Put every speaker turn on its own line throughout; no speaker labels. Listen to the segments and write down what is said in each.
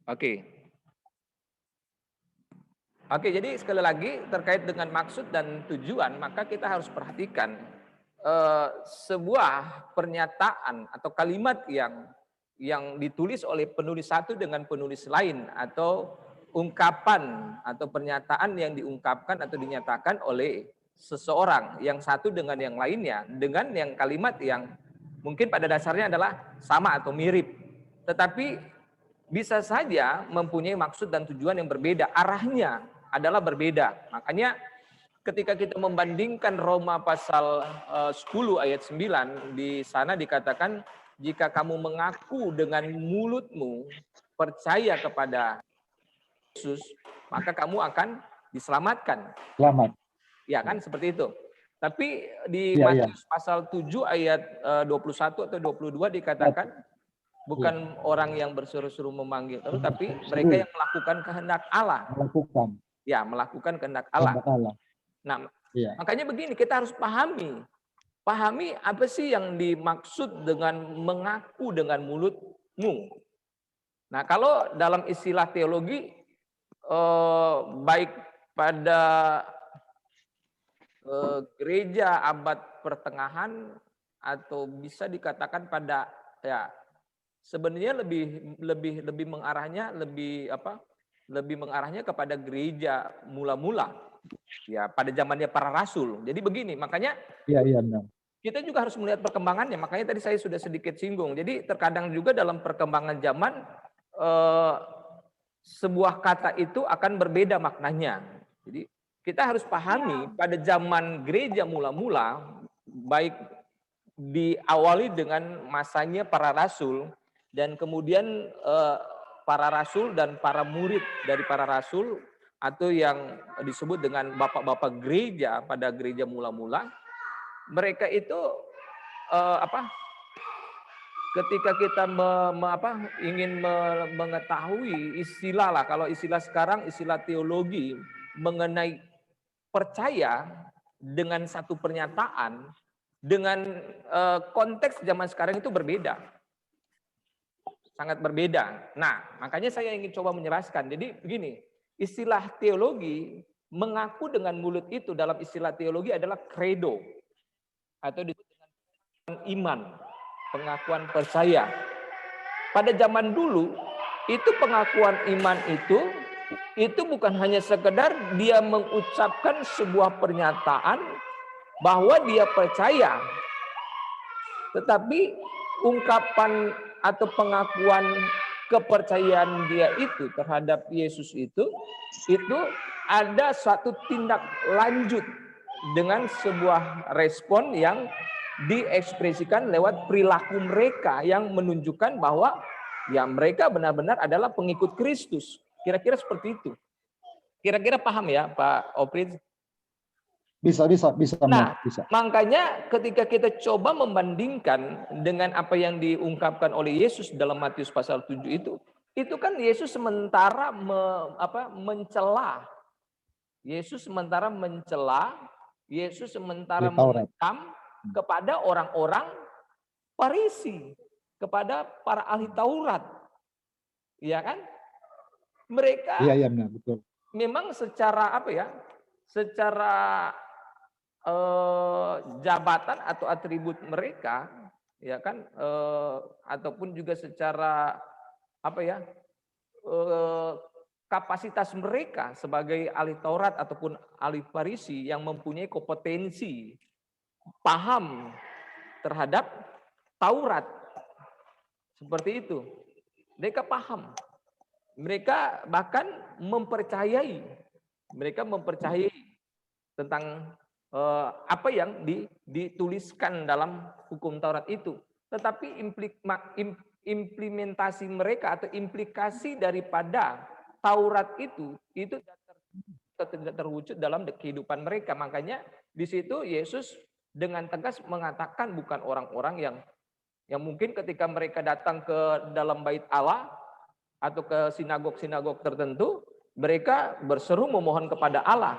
Oke. Oke, jadi sekali lagi terkait dengan maksud dan tujuan, maka kita harus perhatikan sebuah pernyataan atau kalimat yang ditulis oleh penulis satu dengan penulis lain, atau ungkapan atau pernyataan yang diungkapkan atau dinyatakan oleh seseorang yang satu dengan yang lainnya, dengan yang kalimat yang mungkin pada dasarnya adalah sama atau mirip, tetapi bisa saja mempunyai maksud dan tujuan yang berbeda, arahnya adalah berbeda. Makanya ketika kita membandingkan Roma pasal 10 ayat 9, di sana dikatakan, jika kamu mengaku dengan mulutmu percaya kepada Yesus, maka kamu akan diselamatkan.
Selamat.
Ya kan, seperti itu. Tapi di
Iya, iya.
Matius pasal 7 ayat 21 atau 22 dikatakan, bukan orang yang bersuruh-suruh memanggil terus, tapi mereka yang melakukan kehendak Allah.
Melakukan
Ya, melakukan kehendak Allah.
kehendak Allah.
Nah,
Iya.
makanya begini, kita harus pahami apa sih yang dimaksud dengan mengaku dengan mulutmu. Nah, kalau dalam istilah teologi, baik pada gereja abad pertengahan atau bisa dikatakan pada, ya, sebenarnya lebih mengarahnya lebih mengarahnya kepada gereja mula-mula, ya, pada zamannya para rasul. Jadi begini, makanya
Iya, iya benar.
kita juga harus melihat perkembangannya. Makanya tadi saya sudah sedikit singgung. Jadi terkadang juga dalam perkembangan zaman eh, sebuah kata itu akan berbeda maknanya. Jadi kita harus pahami pada zaman gereja mula-mula, baik diawali dengan masanya para rasul, dan kemudian para rasul dan para murid dari para rasul, atau yang disebut dengan bapak-bapak gereja pada gereja mula-mula, mereka itu ketika kita ingin mengetahui istilah lah, kalau istilah sekarang istilah teologi mengenai percaya dengan satu pernyataan dengan konteks zaman sekarang itu berbeda, sangat berbeda. Nah, makanya saya ingin coba menjelaskan. Jadi begini, istilah teologi mengaku dengan mulut itu dalam istilah teologi adalah credo, atau disebut dengan iman, pengakuan percaya. Pada zaman dulu, itu pengakuan iman itu bukan hanya sekedar dia mengucapkan sebuah pernyataan bahwa dia percaya, tetapi ungkapan atau pengakuan kepercayaan dia itu terhadap Yesus itu ada suatu tindak lanjut dengan sebuah respon yang diekspresikan lewat perilaku mereka yang menunjukkan bahwa ya mereka benar-benar adalah pengikut Kristus. Kira-kira seperti itu. Kira-kira paham ya Pak Oprit?
Bisa.
Nah,
Bisa.
makanya ketika kita coba membandingkan dengan apa yang diungkapkan oleh Yesus dalam Matius pasal 7 itu kan Yesus sementara mencela. Yesus sementara mencela, Yesus sementara mengecam kepada orang-orang Farisi, kepada para ahli Taurat. Iya kan? Mereka
Iya, benar, betul.
memang secara secara jabatan atau atribut mereka, ya kan, ataupun juga secara kapasitas mereka sebagai ahli Taurat ataupun ahli Farisi yang mempunyai kompetensi paham terhadap Taurat, seperti itu. Mereka paham, mereka bahkan mempercayai tentang apa yang dituliskan dalam hukum Taurat itu. Tetapi implementasi mereka atau implikasi daripada Taurat itu tidak terwujud dalam kehidupan mereka. Makanya di situ Yesus dengan tegas mengatakan bukan orang-orang yang mungkin ketika mereka datang ke dalam bait Allah atau ke sinagog-sinagog tertentu, mereka berseru memohon kepada Allah,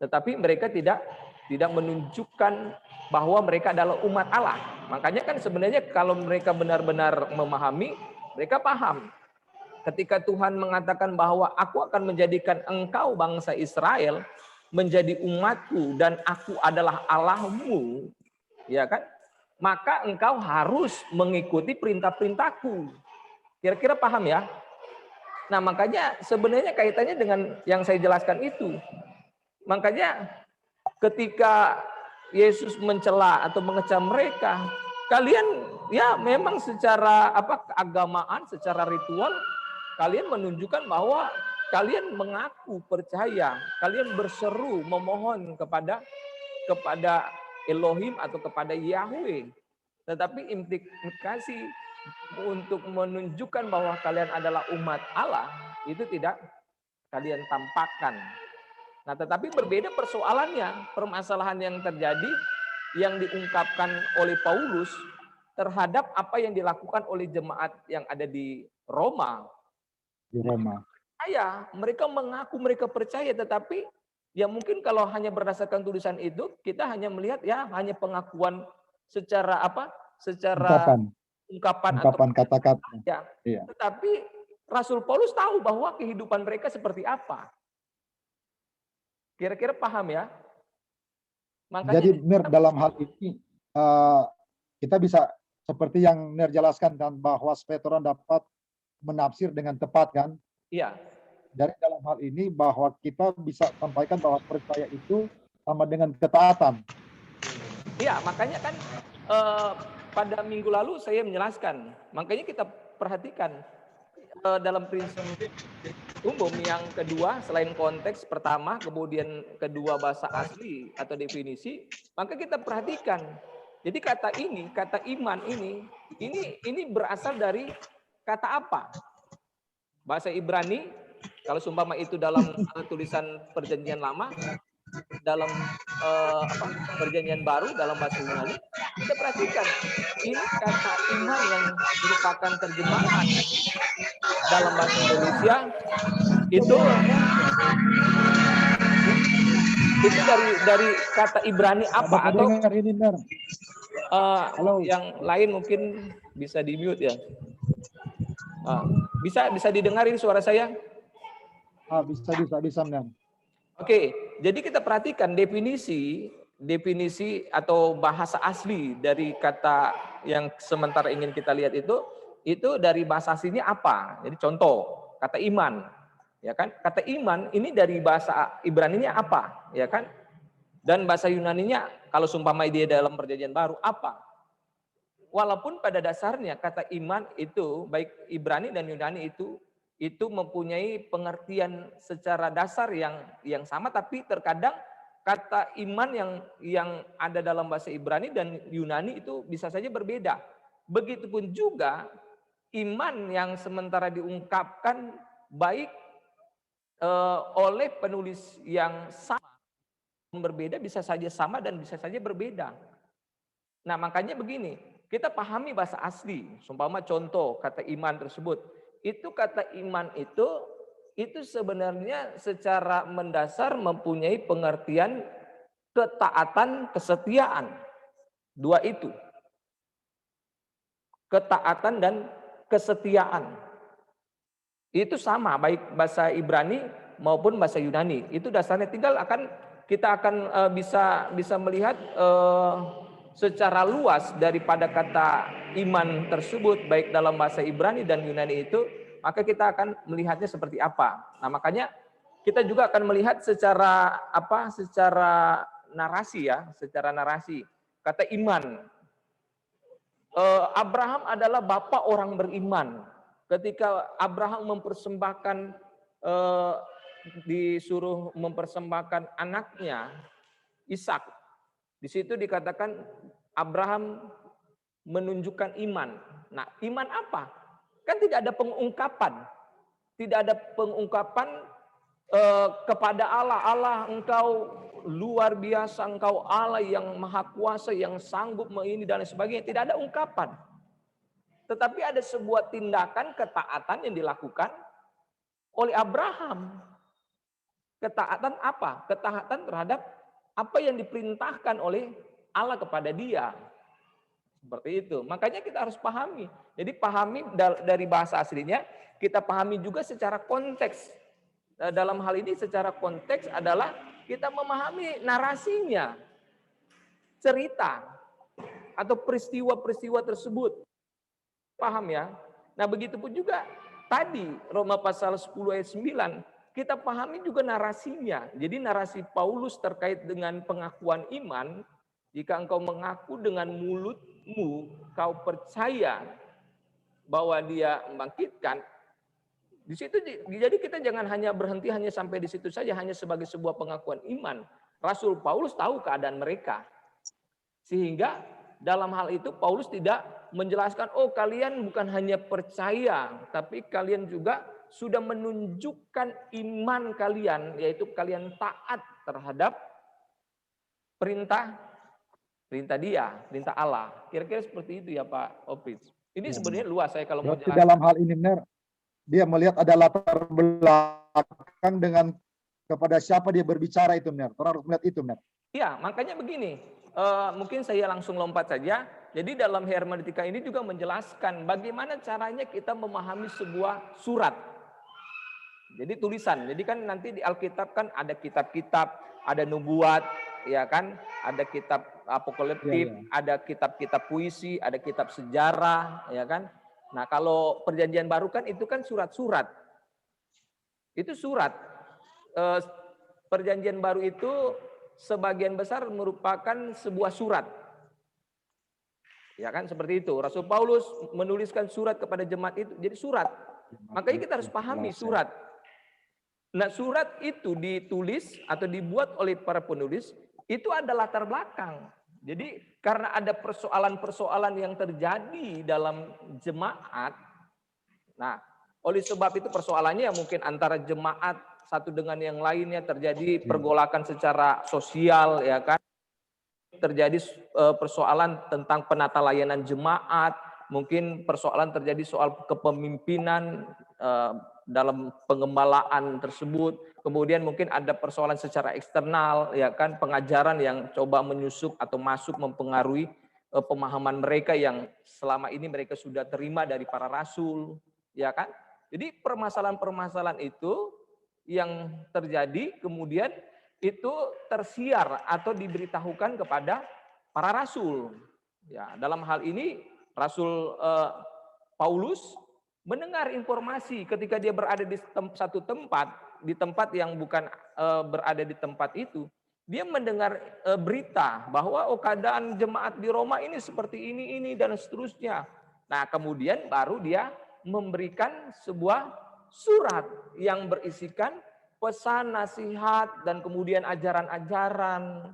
tetapi mereka tidak menunjukkan bahwa mereka adalah umat Allah. Makanya kan sebenarnya kalau mereka benar-benar memahami, mereka paham ketika Tuhan mengatakan bahwa aku akan menjadikan engkau bangsa Israel menjadi umatku dan aku adalah Allahmu, ya kan? Maka engkau harus mengikuti perintah-perintahku. Kira-kira paham ya? Nah, makanya sebenarnya kaitannya dengan yang saya jelaskan itu. Makanya ketika Yesus mencela atau mengecam mereka, kalian ya memang secara keagamaan, secara ritual kalian menunjukkan bahwa kalian mengaku percaya, kalian berseru memohon kepada Elohim atau kepada Yahweh. Tetapi implikasi untuk menunjukkan bahwa kalian adalah umat Allah itu tidak kalian tampakkan. Nah, tetapi berbeda persoalannya, permasalahan yang terjadi yang diungkapkan oleh Paulus terhadap apa yang dilakukan oleh jemaat yang ada di Roma.
Di Roma.
Mereka mengaku mereka percaya, tetapi ya mungkin kalau hanya berdasarkan tulisan itu, kita hanya melihat ya hanya pengakuan secara secara ungkapan atau
kata-kata.
ya.
Iya.
Tetapi Rasul Paulus tahu bahwa kehidupan mereka seperti apa. Kira-kira paham ya? Makanya,
jadi Mir, dalam hal ini kita bisa seperti yang Mir jelaskan kan, bahwa supaya orang dapat menafsir dengan tepat kan.
Iya.
Dari dalam hal ini bahwa kita bisa sampaikan bahwa percaya itu sama dengan ketaatan.
Iya, makanya kan pada minggu lalu saya menjelaskan. Makanya kita perhatikan dalam prinsip umum yang kedua, selain konteks pertama, kemudian kedua bahasa asli atau definisi, maka kita perhatikan. Jadi kata iman ini berasal dari kata apa? Bahasa Ibrani, kalau sumpama itu dalam tulisan Perjanjian Lama, dalam Perjanjian Baru dalam bahasa Yunani, kita perhatikan ini kata iman yang merupakan terjemahan dalam bahasa Indonesia itu dari kata Ibrani apa? Atau
ini, Mir.
yang lain mungkin bisa di mute ya. Bisa didengarin suara saya?
Bisa, Mir.
Oke, jadi kita perhatikan definisi atau bahasa asli dari kata yang sementara ingin kita lihat itu dari bahasa aslinya apa? Jadi contoh, kata iman, ya kan? Kata iman ini dari bahasa Ibraninya apa, ya kan? Dan bahasa Yunaninya kalau sumpama dia dalam Perjanjian Baru apa? Walaupun pada dasarnya kata iman itu baik Ibrani dan Yunani itu mempunyai pengertian secara dasar yang sama, tapi terkadang kata iman yang ada dalam bahasa Ibrani dan Yunani itu bisa saja berbeda. Begitupun juga iman yang sementara diungkapkan baik oleh penulis yang sama berbeda, bisa saja sama dan bisa saja berbeda. Nah, makanya begini, kita pahami bahasa asli, seumpama contoh kata iman tersebut. Itu kata iman itu sebenarnya secara mendasar mempunyai pengertian ketaatan, kesetiaan. Dua itu. Ketaatan dan kesetiaan. Itu sama baik bahasa Ibrani maupun bahasa Yunani. Itu dasarnya, tinggal kita akan bisa melihat secara luas daripada kata iman tersebut baik dalam bahasa Ibrani dan Yunani itu, maka kita akan melihatnya seperti apa. Nah, makanya kita juga akan melihat secara narasi ya, secara narasi. Kata iman. Abraham adalah bapak orang beriman. Ketika Abraham disuruh mempersembahkan anaknya Ishak, di situ dikatakan Abraham menunjukkan iman. Nah, iman apa? Kan tidak ada pengungkapan. Tidak ada pengungkapan kepada Allah. Allah, engkau luar biasa, engkau Allah yang maha kuasa, yang sanggup ini dan sebagainya. Tidak ada ungkapan. Tetapi ada sebuah tindakan ketaatan yang dilakukan oleh Abraham. Ketaatan apa? Ketaatan terhadap apa yang diperintahkan oleh Allah kepada dia. Seperti itu. Makanya kita harus pahami. Jadi pahami dari bahasa aslinya, kita pahami juga secara konteks. Dalam hal ini secara konteks adalah kita memahami narasinya, cerita atau peristiwa-peristiwa tersebut. Paham ya? Nah, begitupun juga tadi Roma pasal 10 ayat 9, kita pahami juga narasinya. Jadi narasi Paulus terkait dengan pengakuan iman, jika engkau mengaku dengan mulutmu, kau percaya bahwa dia membangkitkan, di situ jadi kita jangan hanya berhenti hanya sampai di situ saja, hanya sebagai sebuah pengakuan iman. Rasul Paulus tahu keadaan mereka. Sehingga dalam hal itu Paulus tidak menjelaskan, oh kalian bukan hanya percaya, tapi kalian juga sudah menunjukkan iman kalian, yaitu kalian taat terhadap perintah dia, perintah Allah. Kira-kira seperti itu ya Pak Opis. Ini sebenarnya luas saya kalau mau
Berarti
jelaskan.
dalam hal ini benar, dia melihat ada latar belakang dengan kepada siapa dia berbicara itu benar. Orang harus melihat itu benar.
Iya, makanya begini. Mungkin saya langsung lompat saja. Jadi dalam hermeneutika ini juga menjelaskan bagaimana caranya kita memahami sebuah surat. Jadi tulisan. Jadi kan nanti di Alkitab kan ada kitab-kitab, ada nubuat, ya kan? Ada kitab apokaliptik, ada kitab-kitab puisi, ada kitab sejarah, ya kan? Nah, kalau Perjanjian Baru kan itu kan surat-surat. Itu surat. Perjanjian Baru itu sebagian besar merupakan sebuah surat. Ya kan seperti itu. Rasul Paulus menuliskan surat kepada jemaat itu jadi surat. Makanya kita harus pahami surat. Nah, surat itu ditulis atau dibuat oleh para penulis itu ada latar belakang. Jadi karena ada persoalan-persoalan yang terjadi dalam jemaat. Nah, oleh sebab itu persoalannya mungkin antara jemaat satu dengan yang lainnya, terjadi pergolakan secara sosial, ya kan? Terjadi persoalan tentang penata layanan jemaat, mungkin persoalan terjadi soal kepemimpinan dalam pengembalaan tersebut. Kemudian mungkin ada persoalan secara eksternal, ya kan, pengajaran yang coba menyusup atau masuk mempengaruhi pemahaman mereka yang selama ini mereka sudah terima dari para rasul, ya kan? Jadi permasalahan-permasalahan itu yang terjadi kemudian itu tersiar atau diberitahukan kepada para rasul. Ya, dalam hal ini Rasul Paulus mendengar informasi ketika dia berada di satu tempat, di tempat yang bukan berada di tempat itu, dia mendengar berita bahwa keadaan jemaat di Roma ini seperti ini dan seterusnya. Nah, kemudian baru dia memberikan sebuah surat yang berisikan pesan, nasihat, dan kemudian ajaran-ajaran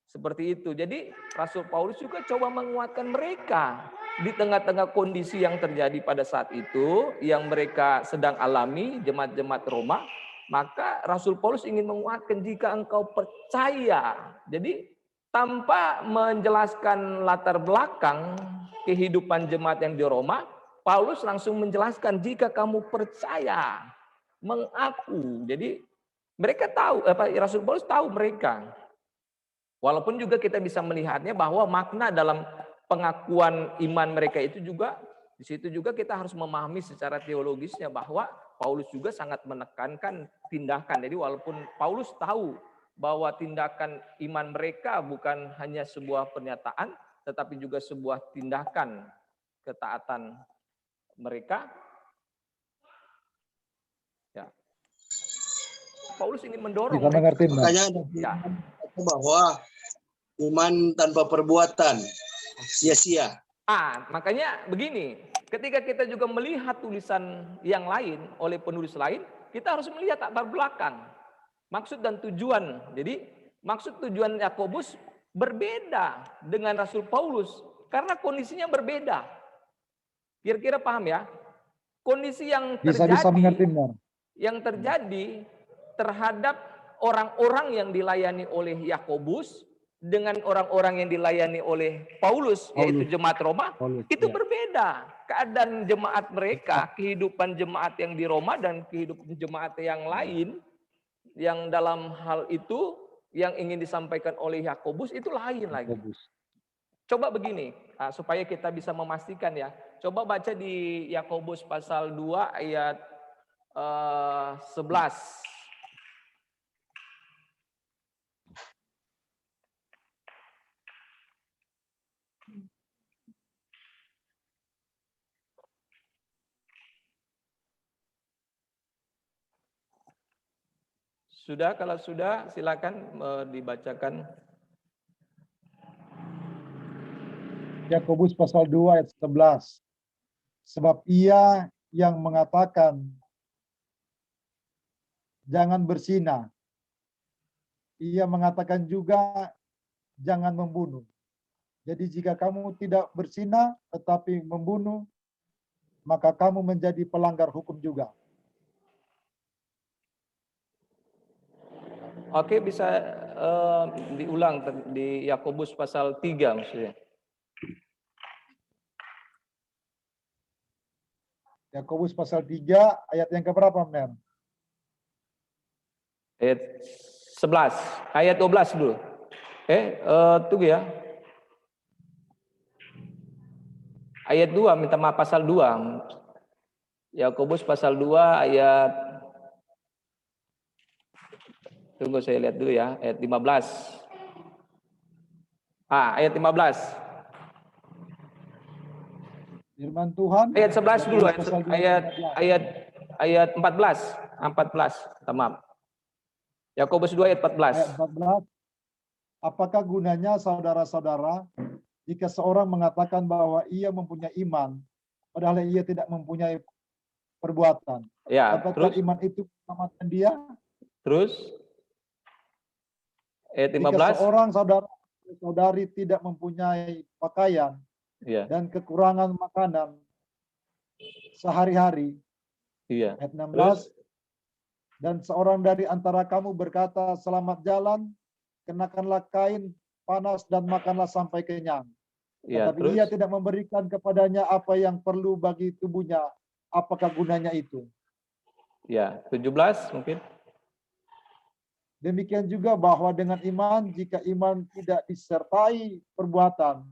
seperti itu. Jadi Rasul Paulus juga coba menguatkan mereka di tengah-tengah kondisi yang terjadi pada saat itu, yang mereka sedang alami, jemaat-jemaat Roma. Maka Rasul Paulus ingin menguatkan, jika engkau percaya. Jadi tanpa menjelaskan latar belakang kehidupan jemaat yang di Roma, Paulus langsung menjelaskan, jika kamu percaya, mengaku. Jadi mereka tahu, Rasul Paulus tahu mereka. Walaupun juga kita bisa melihatnya bahwa makna dalam pengakuan iman mereka itu juga, di situ juga kita harus memahami secara teologisnya bahwa Paulus juga sangat menekankan tindakan. Jadi walaupun Paulus tahu bahwa tindakan iman mereka bukan hanya sebuah pernyataan, tetapi juga sebuah tindakan ketaatan mereka. Ya. Paulus ingin mendorong
Bisa mengerti,
makanya bahwa iman tanpa perbuatan sia-sia.
Makanya begini, ketika kita juga melihat tulisan yang lain oleh penulis lain, kita harus melihat latar belakang, maksud dan tujuan. Jadi maksud tujuan Yakobus berbeda dengan Rasul Paulus karena kondisinya berbeda. Kira-kira paham ya? Kondisi yang terjadi, yang terjadi terhadap orang-orang yang dilayani oleh Yakobus dengan orang-orang yang dilayani oleh Paulus, yaitu jemaat Roma, itu berbeda. Keadaan jemaat mereka, kehidupan jemaat yang di Roma dan kehidupan jemaat yang lain, yang dalam hal itu yang ingin disampaikan oleh Yakobus itu lain lagi. Coba begini, supaya kita bisa memastikan ya. Coba baca di Yakobus pasal 2 ayat 11. Sudah, kalau sudah silakan dibacakan.
Yakobus pasal 2 ayat 11. Sebab ia yang mengatakan jangan berzina, ia mengatakan juga jangan membunuh. Jadi jika kamu tidak berzina tetapi membunuh, maka kamu menjadi pelanggar hukum juga.
Oke, bisa diulang di Yakobus pasal 3 maksudnya.
Yakobus pasal 3 ayat yang keberapa, Mer?
Ayat 11, ayat 12 dulu. Tunggu ya. Ayat 2, minta maaf, pasal 2. Yakobus pasal 2 ayat, tunggu saya lihat dulu ya, ayat 15. Ayat 15.
Firman Tuhan.
Ayat 11 dulu, ayat 14. 14, maaf. Yakobus 2 ayat 14.
Ayat 14. Apakah gunanya saudara-saudara jika seorang mengatakan bahwa ia mempunyai iman, padahal ia tidak mempunyai perbuatan?
Ya,
Apakah
terus?
iman itu menyelamatkan dia?
Terus? Ayat 15.
Jika seorang saudara-saudari tidak mempunyai pakaian,
Iya.
dan kekurangan makanan sehari-hari.
Iya.
Ayat 16. Dan seorang dari antara kamu berkata, selamat jalan, kenakanlah kain panas dan makanlah sampai kenyang.
Iya,
Tetapi
terus?
ia tidak memberikan kepadanya apa yang perlu bagi tubuhnya. Apakah gunanya itu?
Ya, 17 mungkin.
Demikian juga bahwa dengan iman, jika iman tidak disertai perbuatan,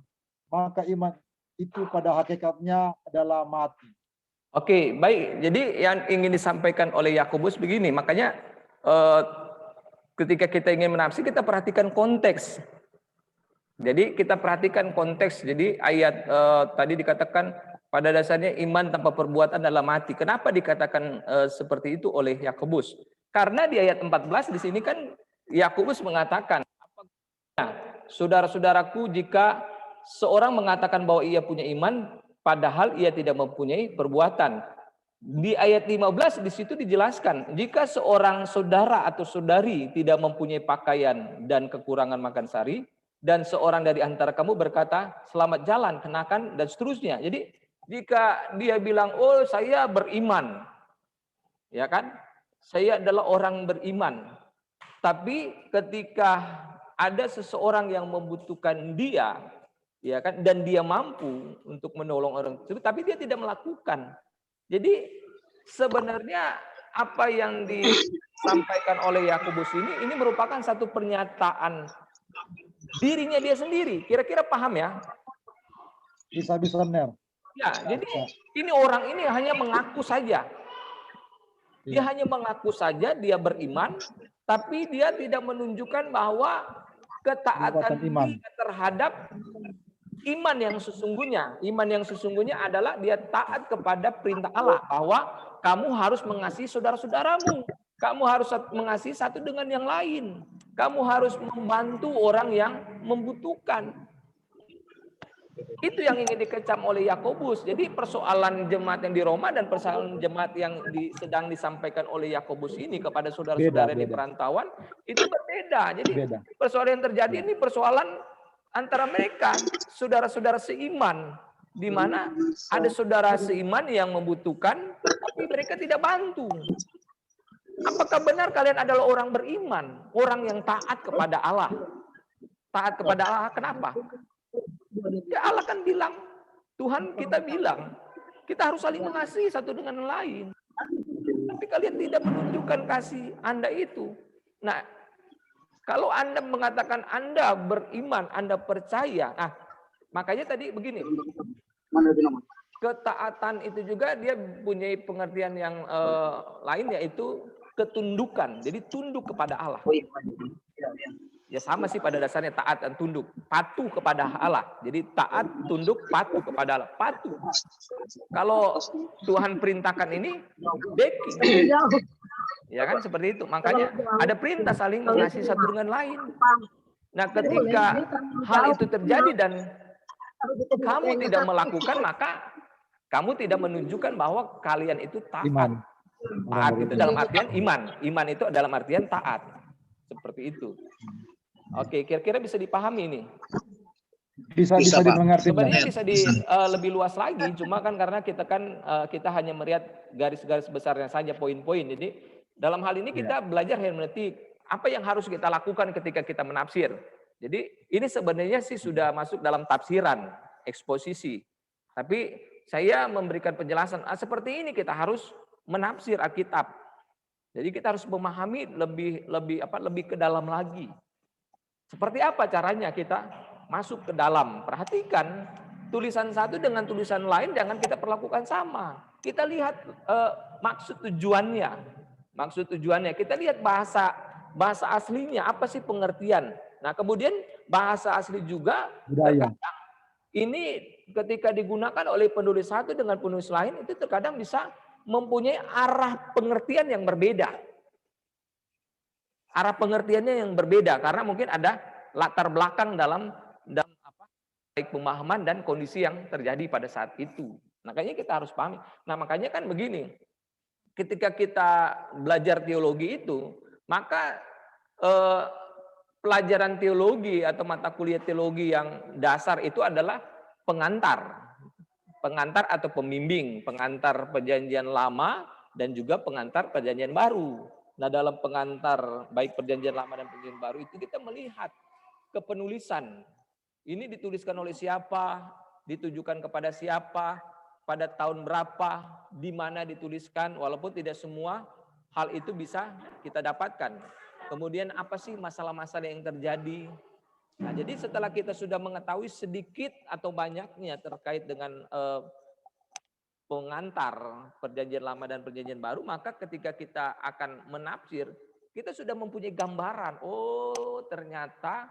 maka iman itu pada hakikatnya adalah mati.
Oke, baik. Jadi yang ingin disampaikan oleh Yakobus begini, makanya ketika kita ingin menafsir, kita perhatikan konteks. Jadi kita perhatikan konteks. Jadi ayat tadi dikatakan pada dasarnya iman tanpa perbuatan adalah mati. Kenapa dikatakan seperti itu oleh Yakobus? Karena di ayat 14 di sini kan Yakobus mengatakan, saudara-saudaraku, jika seorang mengatakan bahwa ia punya iman, padahal ia tidak mempunyai perbuatan. Di ayat 15 di situ dijelaskan, jika seorang saudara atau saudari tidak mempunyai pakaian dan kekurangan makan sehari, dan seorang dari antara kamu berkata, selamat jalan, kenakan, dan seterusnya. Jadi jika dia bilang, oh saya beriman, ya kan, saya adalah orang beriman. Tapi ketika ada seseorang yang membutuhkan dia, ya kan, dan dia mampu untuk menolong orang tersebut, tapi dia tidak melakukan. Jadi sebenarnya apa yang disampaikan oleh Yakobus ini merupakan satu pernyataan dirinya dia sendiri. Kira-kira paham ya?
Bisa-bisa, Ner.
Ya, jadi ini orang ini hanya mengaku saja. Dia hanya mengaku saja dia beriman, tapi dia tidak menunjukkan bahwa ketaatan dia terhadap iman yang sesungguhnya. Iman yang sesungguhnya adalah dia taat kepada perintah Allah, bahwa kamu harus mengasihi saudara-saudaramu. Kamu harus mengasihi satu dengan yang lain. Kamu harus membantu orang yang membutuhkan. Itu yang ingin dikecam oleh Yakobus. Jadi persoalan jemaat yang di Roma dan persoalan jemaat yang sedang disampaikan oleh Yakobus ini kepada saudara-saudara di perantauan itu berbeda. Jadi persoalan yang terjadi ini persoalan antara mereka, saudara-saudara seiman, di mana ada saudara seiman yang membutuhkan, tapi mereka tidak bantu. Apakah benar kalian adalah orang beriman, orang yang taat kepada Allah? Taat kepada Allah, kenapa? Ya Allah kan bilang, Tuhan kita bilang, kita harus saling mengasihi satu dengan yang lain. Tapi kalian tidak menunjukkan kasih Anda itu. Nah, kalau Anda mengatakan Anda beriman, Anda percaya, nah Makanya tadi begini, ketaatan itu juga dia punya pengertian yang lain, yaitu ketundukan. Jadi tunduk kepada Allah. Ya sama sih pada dasarnya taat dan tunduk. Patuh kepada Allah. Jadi taat, tunduk, patuh kepada Allah. Patuh. Kalau Tuhan perintahkan ini, backing. Ya kan seperti itu. Makanya ada perintah saling mengasihi satu dengan lain. Nah ketika hal itu terjadi dan kamu tidak melakukan, maka kamu tidak menunjukkan bahwa kalian itu taat.
Iman.
Taat itu dalam artian iman. Iman itu dalam artian taat. Seperti itu. Oke, kira-kira bisa dipahami ini.
Bisa
Pak.
dimengerti.
Sebenarnya bisa lebih luas lagi, cuma kan karena kita hanya melihat garis-garis besarnya saja, poin-poin. Jadi dalam hal ini kita belajar hermeneutik. Apa yang harus kita lakukan ketika kita menafsir? Jadi ini sebenarnya sih sudah masuk dalam tafsiran, eksposisi. Tapi saya memberikan penjelasan, seperti ini kita harus menafsir Alkitab. Jadi kita harus memahami lebih ke dalam lagi. Seperti apa caranya kita masuk ke dalam? Perhatikan tulisan satu dengan tulisan lain jangan kita perlakukan sama. Kita lihat maksud tujuannya. Maksud tujuannya. Kita lihat bahasa aslinya, apa sih pengertian. Nah, kemudian bahasa asli juga terkadang ini ketika digunakan oleh penulis satu dengan penulis lain itu terkadang bisa mempunyai arah pengertian yang berbeda. Arah pengertiannya yang berbeda karena mungkin ada latar belakang dalam baik pemahaman dan kondisi yang terjadi pada saat itu. Makanya kita harus pahami. Nah, makanya kan begini. Ketika kita belajar teologi itu, maka pelajaran teologi atau mata kuliah teologi yang dasar itu adalah pengantar. Pengantar atau pembimbing, pengantar perjanjian lama dan juga pengantar perjanjian baru. Nah, dalam pengantar baik perjanjian lama dan perjanjian baru itu kita melihat kepenulisan. Ini dituliskan oleh siapa, ditujukan kepada siapa, pada tahun berapa, di mana dituliskan, walaupun tidak semua hal itu bisa kita dapatkan. Kemudian apa sih masalah-masalah yang terjadi? Nah, jadi setelah kita sudah mengetahui sedikit atau banyaknya terkait dengan pengantar perjanjian lama dan perjanjian baru, maka ketika kita akan menafsir, kita sudah mempunyai gambaran. Oh, ternyata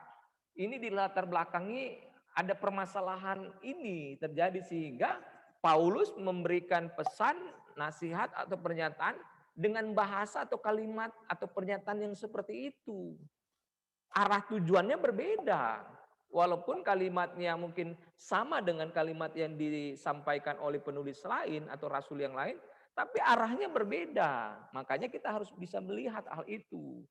ini di latar belakangi ada permasalahan ini terjadi sehingga Paulus memberikan pesan, nasihat atau pernyataan dengan bahasa atau kalimat atau pernyataan yang seperti itu. Arah tujuannya berbeda. Walaupun kalimatnya mungkin sama dengan kalimat yang disampaikan oleh penulis lain atau rasul yang lain, tapi arahnya berbeda. Makanya kita harus bisa melihat hal itu.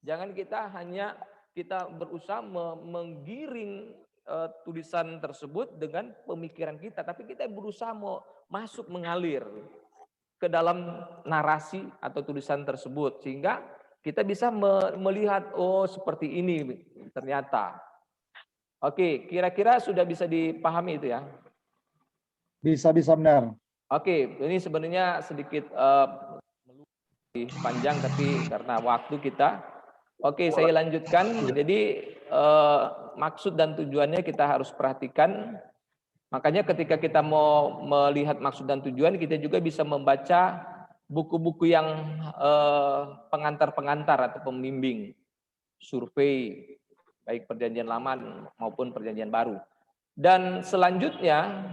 Jangan kita berusaha menggiring tulisan tersebut dengan pemikiran kita, tapi kita berusaha mau masuk mengalir ke dalam narasi atau tulisan tersebut sehingga kita bisa melihat oh seperti ini ternyata. Oke, kira-kira sudah bisa dipahami itu ya?
Bisa benar.
Oke, ini sebenarnya sedikit panjang tapi karena waktu kita. Oke, saya lanjutkan. Jadi maksud dan tujuannya kita harus perhatikan. Makanya ketika kita mau melihat maksud dan tujuan, kita juga bisa membaca buku-buku yang pengantar-pengantar atau pembimbing, survei, baik perjanjian lama maupun perjanjian baru. Dan selanjutnya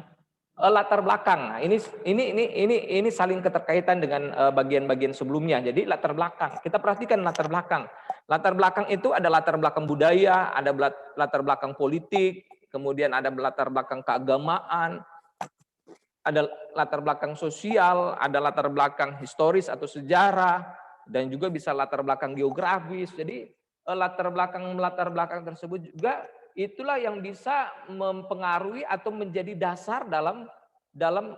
latar belakang. Nah, ini saling keterkaitan dengan bagian-bagian sebelumnya. Jadi latar belakang. Kita perhatikan latar belakang. Latar belakang itu ada latar belakang budaya, ada latar belakang politik, kemudian ada latar belakang keagamaan, ada latar belakang sosial, ada latar belakang historis atau sejarah, dan juga bisa latar belakang geografis. Jadi latar belakang tersebut juga itulah yang bisa mempengaruhi atau menjadi dasar dalam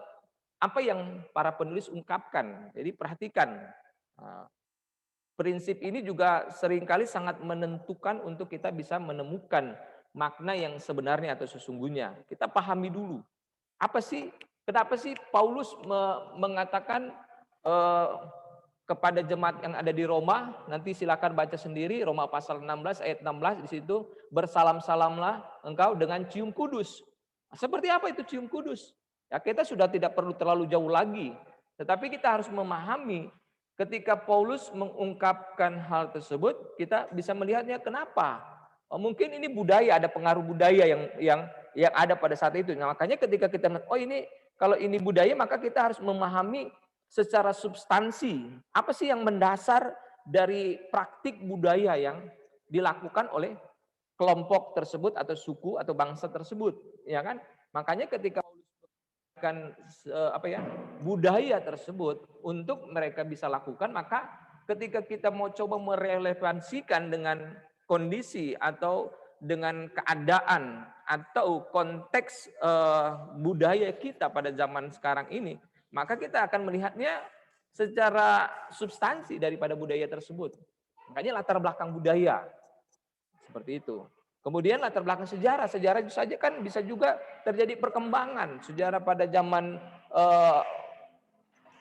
apa yang para penulis ungkapkan. Jadi perhatikan, prinsip ini juga seringkali sangat menentukan untuk kita bisa menemukan makna yang sebenarnya atau sesungguhnya. Kita pahami dulu, kenapa sih Paulus mengatakan kepada jemaat yang ada di Roma, nanti silakan baca sendiri Roma pasal 16 ayat 16 di situ, bersalam-salamlah engkau dengan cium kudus. Seperti apa itu cium kudus? Ya, kita sudah tidak perlu terlalu jauh lagi, tetapi kita harus memahami ketika Paulus mengungkapkan hal tersebut, kita bisa melihatnya kenapa. Mungkin ini budaya, ada pengaruh budaya yang ada pada saat itu. Nah, makanya ketika kita ini kalau ini budaya, maka kita harus memahami secara substansi apa sih yang mendasar dari praktik budaya yang dilakukan oleh kelompok tersebut atau suku atau bangsa tersebut, ya kan? Makanya ketika kan budaya tersebut untuk mereka bisa lakukan, maka ketika kita mau coba merelevansikan dengan kondisi atau dengan keadaan atau konteks budaya kita pada zaman sekarang ini, maka kita akan melihatnya secara substansi daripada budaya tersebut. Makanya latar belakang budaya seperti itu. Kemudian latar belakang sejarah itu saja kan bisa juga terjadi perkembangan sejarah pada zaman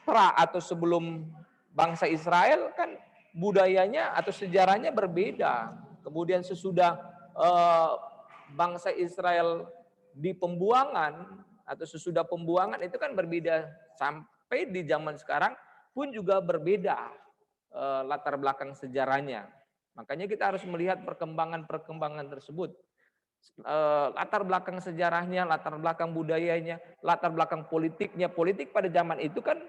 pra atau sebelum bangsa Israel kan budayanya atau sejarahnya berbeda. Kemudian sesudah bangsa Israel di pembuangan atau sesudah pembuangan itu kan berbeda, sampai di zaman sekarang pun juga berbeda latar belakang sejarahnya. Makanya kita harus melihat perkembangan tersebut. Latar belakang sejarahnya, latar belakang budayanya, latar belakang politiknya. Politik pada zaman itu kan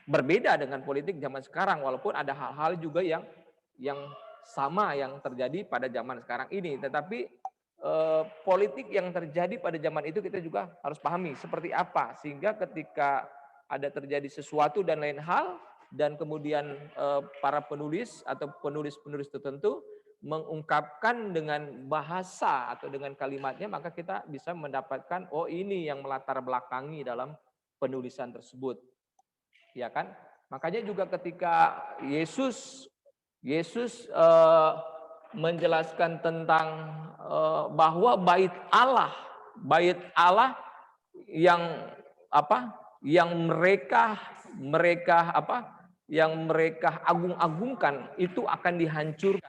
berbeda dengan politik zaman sekarang, walaupun ada hal-hal juga yang sama yang terjadi pada zaman sekarang ini. Tetapi politik yang terjadi pada zaman itu kita juga harus pahami seperti apa, sehingga ketika ada terjadi sesuatu dan lain hal, dan kemudian para penulis atau penulis-penulis tertentu mengungkapkan dengan bahasa atau dengan kalimatnya, maka kita bisa mendapatkan ini yang melatar belakangi dalam penulisan tersebut. Ya kan? Makanya juga ketika Yesus menjelaskan tentang bahwa bait Allah yang mereka agung-agungkan itu akan dihancurkan.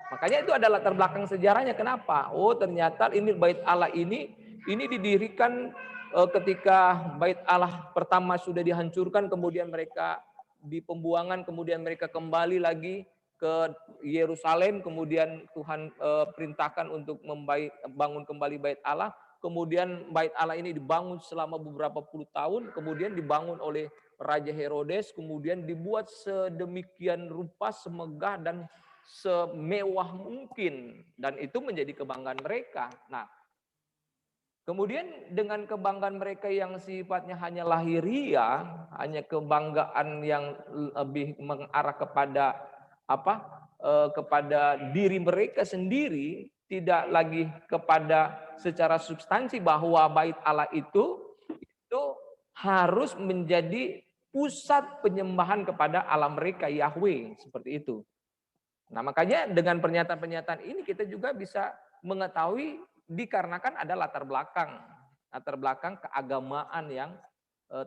Makanya itu ada latar belakang sejarahnya. Kenapa? Ternyata ini bait Allah ini didirikan ketika bait Allah pertama sudah dihancurkan, kemudian mereka di pembuangan, kemudian mereka kembali lagi ke Yerusalem, kemudian Tuhan perintahkan untuk bangun kembali bait Allah. Kemudian bait Allah ini dibangun selama beberapa puluh tahun, kemudian dibangun oleh Raja Herodes, kemudian dibuat sedemikian rupa, semegah dan semewah mungkin, dan itu menjadi kebanggaan mereka. Nah, kemudian dengan kebanggaan mereka yang sifatnya hanya lahiriah, hanya kebanggaan yang lebih mengarah kepada kepada diri mereka sendiri, tidak lagi kepada secara substansi bahwa bait Allah itu harus menjadi pusat penyembahan kepada Allah mereka, Yahweh, seperti itu. Nah, makanya dengan pernyataan-pernyataan ini kita juga bisa mengetahui dikarenakan ada latar belakang keagamaan yang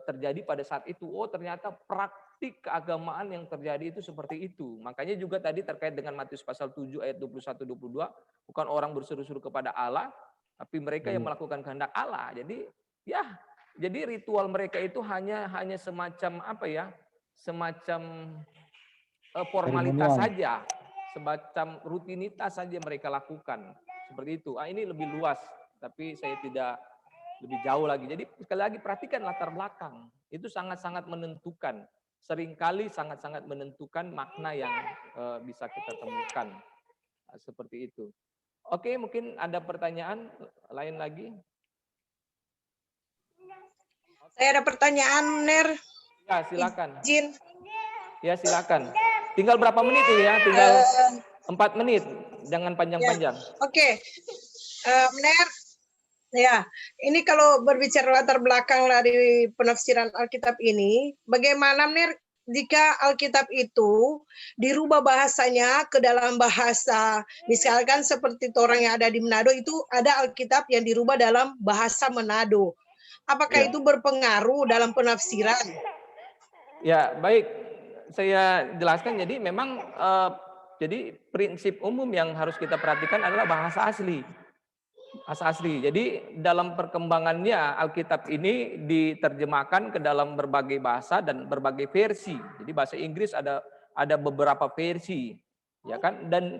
terjadi pada saat itu. Ternyata praktik keagamaan yang terjadi itu seperti itu. Makanya juga tadi terkait dengan Matius pasal 7 ayat 21-22, bukan orang berseru-seru kepada Allah, tapi mereka yang melakukan kehendak Allah. Jadi ritual mereka itu hanya semacam semacam formalitas saja, semacam rutinitas saja mereka lakukan. Seperti itu. Ini lebih luas, tapi saya tidak lebih jauh lagi. Jadi sekali lagi perhatikan latar belakang. Itu sangat-sangat menentukan. Seringkali sangat-sangat menentukan makna yang bisa kita temukan. Seperti itu. Oke, mungkin ada pertanyaan lain lagi?
Saya ada pertanyaan, Ner.
Ya, silakan.
Izin.
Ya, silakan. Tinggal berapa menit ini ya? Tinggal 4 menit. Jangan panjang-panjang.
Oke. Ner, ya, ini kalau berbicara latar belakang dari penafsiran Alkitab ini, bagaimana, Ner, jika Alkitab itu dirubah bahasanya ke dalam bahasa, misalkan seperti orang yang ada di Manado, itu ada Alkitab yang dirubah dalam bahasa Manado. Apakah itu berpengaruh dalam penafsiran?
Ya, baik. Saya jelaskan. Jadi memang jadi prinsip umum yang harus kita perhatikan adalah bahasa asli. Bahasa asli. Jadi dalam perkembangannya Alkitab ini diterjemahkan ke dalam berbagai bahasa dan berbagai versi. Jadi bahasa Inggris ada beberapa versi, ya kan? Dan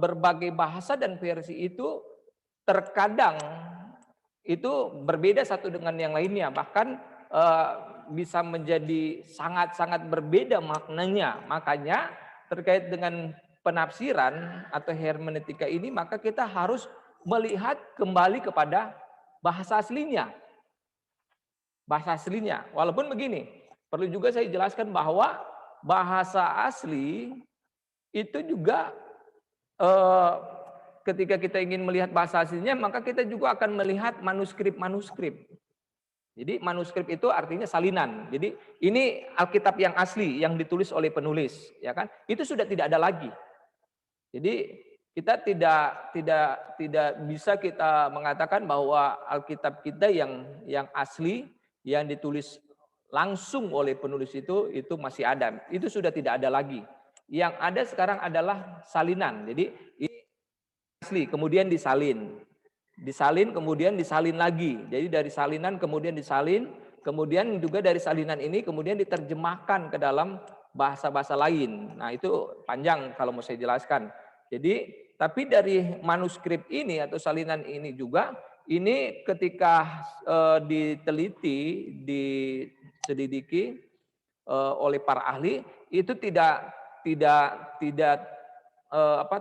berbagai bahasa dan versi itu terkadang itu berbeda satu dengan yang lainnya. Bahkan bisa menjadi sangat-sangat berbeda maknanya. Makanya terkait dengan penafsiran atau hermeneutika ini, maka kita harus melihat kembali kepada bahasa aslinya. Bahasa aslinya. Walaupun begini, perlu juga saya jelaskan bahwa bahasa asli itu juga ketika kita ingin melihat bahasa aslinya, maka kita juga akan melihat manuskrip-manuskrip. Jadi manuskrip itu artinya salinan. Jadi ini Alkitab yang asli yang ditulis oleh penulis, ya kan? Itu sudah tidak ada lagi. Jadi kita tidak bisa kita mengatakan bahwa Alkitab kita yang asli yang ditulis langsung oleh penulis itu masih ada. Itu sudah tidak ada lagi. Yang ada sekarang adalah salinan. Jadi ini asli kemudian disalin. Disalin kemudian disalin lagi. Jadi dari salinan kemudian disalin, kemudian juga dari salinan ini kemudian diterjemahkan ke dalam bahasa-bahasa lain. Nah, itu panjang kalau mau saya jelaskan. Jadi, tapi dari manuskrip ini atau salinan ini juga, ini ketika diteliti, diselidiki oleh para ahli, itu tidak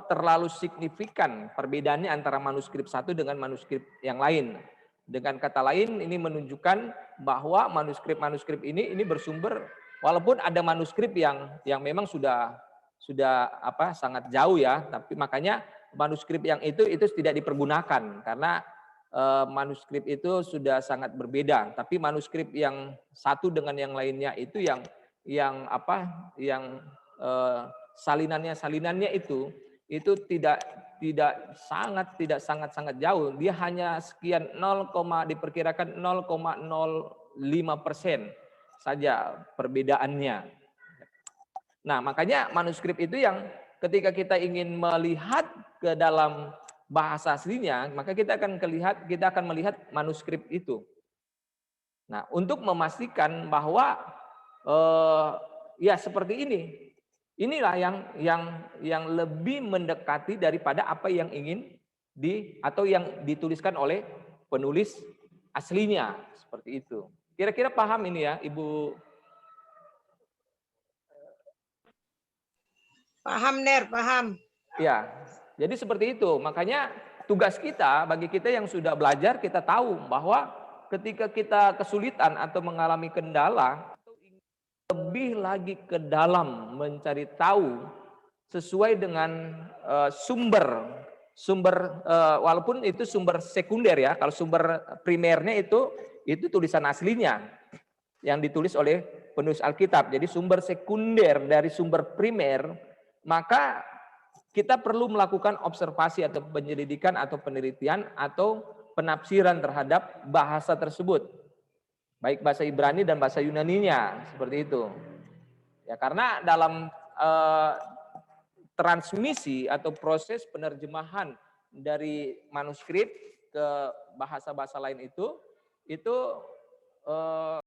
terlalu signifikan perbedaannya antara manuskrip satu dengan manuskrip yang lain. Dengan kata lain, ini menunjukkan bahwa manuskrip-manuskrip ini bersumber, walaupun ada manuskrip yang memang sudah sangat jauh ya, tapi makanya manuskrip yang itu tidak dipergunakan karena manuskrip itu sudah sangat berbeda. Tapi manuskrip yang satu dengan yang lainnya itu yang salinannya itu tidak sangat jauh. Dia hanya sekian diperkirakan 0,05% saja perbedaannya. Nah, makanya manuskrip itu yang ketika kita ingin melihat ke dalam bahasa aslinya, maka kita akan melihat manuskrip itu. Nah, untuk memastikan bahwa ya seperti ini. Inilah yang lebih mendekati daripada apa yang ingin atau yang dituliskan oleh penulis aslinya, seperti itu. Kira-kira paham ini ya, Ibu?
Paham, Ner, paham.
Ya, jadi seperti itu. Makanya tugas kita, bagi kita yang sudah belajar, kita tahu bahwa ketika kita kesulitan atau mengalami kendala, lebih lagi ke dalam mencari tahu sesuai dengan sumber walaupun itu sumber sekunder ya. Kalau sumber primernya itu tulisan aslinya yang ditulis oleh penulis Alkitab. Jadi sumber sekunder dari sumber primer, maka kita perlu melakukan observasi atau penyelidikan atau penelitian atau penafsiran terhadap bahasa tersebut. Baik bahasa Ibrani dan bahasa Yunaninya, seperti itu. Ya, karena dalam transmisi atau proses penerjemahan dari manuskrip ke bahasa-bahasa lain itu